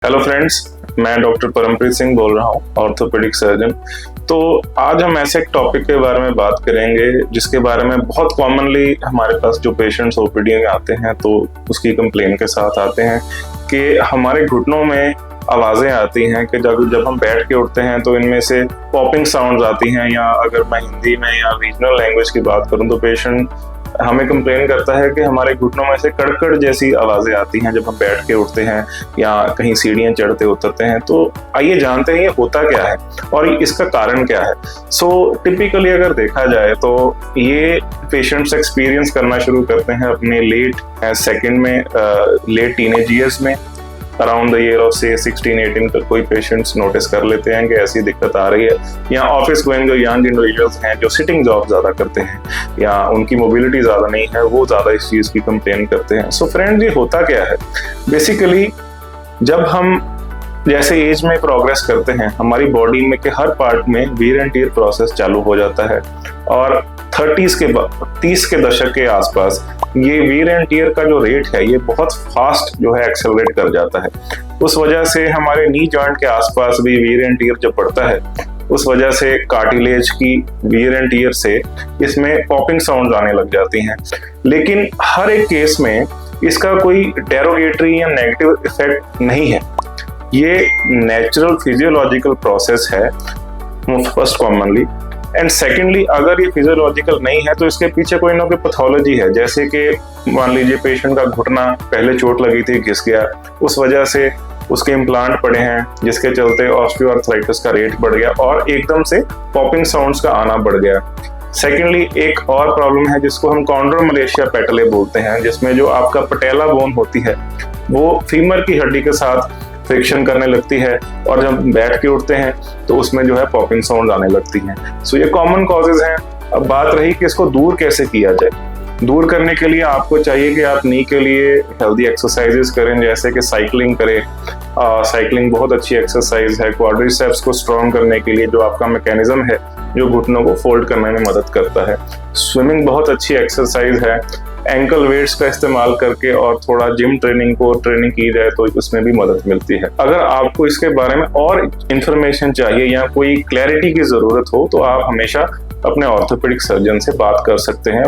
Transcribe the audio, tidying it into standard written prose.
Hello friends, मैं doctor Parampreet Singh बोल रहा हूँ, ऑर्थोपेडिक सर्जन। तो आज हम ऐसे एक टॉपिक के बारे में बात करेंगे जिसके बारे में बहुत कॉमनली हमारे पास जो पेशेंट्स ओपीडी में आते हैं तो उसकी कंप्लेन के साथ आते हैं कि हमारे घुटनों में आवाज़ें आती हैं कि जब हम बैठ के उठते हैं तो इनमें से पॉपिंग साउंड्स आती हैं, या अगर मैं हिंदी में या रीजनल लैंग्वेज की बात करूँ तो पेशेंट हमें कंप्लेन करता है कि हमारे घुटनों में से कड़कड़ जैसी आवाज़ें आती हैं जब हम बैठ के उठते हैं या कहीं सीढ़ियाँ चढ़ते उतरते हैं। तो आइए जानते हैं ये होता क्या है और इसका कारण क्या है। टिपिकली अगर देखा जाए तो ये पेशेंट्स एक्सपीरियंस करना शुरू करते हैं अपने लेट टीनेज ईयर्स में। अराउंड द ईयर ऑफ से 16-18 तक कोई पेशेंट्स नोटिस कर लेते हैं कि ऐसी दिक्कत आ रही है, या ऑफिस गोइंग जो यंग इंडिविजुअल्स हैं जो सिटिंग जॉब ज़्यादा करते हैं या उनकी मोबिलिटी ज़्यादा नहीं है, वो ज़्यादा इस चीज़ की कंप्लेन करते हैं। सो फ्रेंड्स, ये होता क्या है? बेसिकली जब हम जैसे एज में प्रोग्रेस करते हैं हमारी बॉडी में के हर पार्ट में वीर एंड टीयर प्रोसेस चालू हो जाता है, और 30 के दशक के आसपास ये वीर एंड टीयर का जो रेट है ये बहुत फास्ट जो है एक्सेलरेट कर जाता है। उस वजह से हमारे नी जॉइंट के आसपास भी वीर एंड टीयर जब बढ़ता है, उस वजह से कार्टिलेज की वीर एंड टीयर से इसमें पॉपिंग साउंड आने लग जाती हैं। लेकिन हर एक केस में इसका कोई डेरोगेटरी या नेगेटिव इफेक्ट नहीं है, ये नेचुरल फिजियोलॉजिकल प्रोसेस है फर्स्ट कॉमनली। एंड सेकेंडली, अगर ये फिजियोलॉजिकल नहीं है तो इसके पीछे कोई ना कोई पैथोलॉजी है। जैसे कि मान लीजिए पेशेंट का घुटना पहले चोट लगी थी, घिस गया, उस वजह से उसके इम्प्लांट पड़े हैं जिसके चलते ऑस्टियोआर्थराइटिस का रेट बढ़ गया और एकदम से पॉपिंग साउंड्स का आना बढ़ गया। सेकेंडली, एक और प्रॉब्लम है जिसको हम कॉन्ड्रोमलेशिया पेटले बोलते हैं, जिसमें जो आपका पटेला बोन होती है वो फीमर की हड्डी के साथ फ्रिक्शन करने लगती है, और जब बैठ के उठते हैं तो उसमें जो है पॉपिंग साउंड आने लगती हैं। सो ये कॉमन कॉजेज हैं। अब बात रही कि इसको दूर कैसे किया जाए। दूर करने के लिए आपको चाहिए कि आप नी के लिए हेल्दी एक्सरसाइजेस करें, जैसे कि साइकिलिंग करें। साइकिलिंग बहुत अच्छी एक्सरसाइज है क्वाड्रिसेप्स को स्ट्रॉन्ग करने के लिए, जो आपका मैकेनिज्म है जो घुटनों को फोल्ड करने में मदद करता है। स्विमिंग बहुत अच्छी एक्सरसाइज है। एंकल वेट्स का इस्तेमाल करके और थोड़ा जिम ट्रेनिंग की जाए तो उसमें भी मदद मिलती है। अगर आपको इसके बारे में और इंफॉर्मेशन चाहिए या कोई क्लैरिटी की ज़रूरत हो तो आप हमेशा अपने ऑर्थोपेडिक सर्जन से बात कर सकते हैं।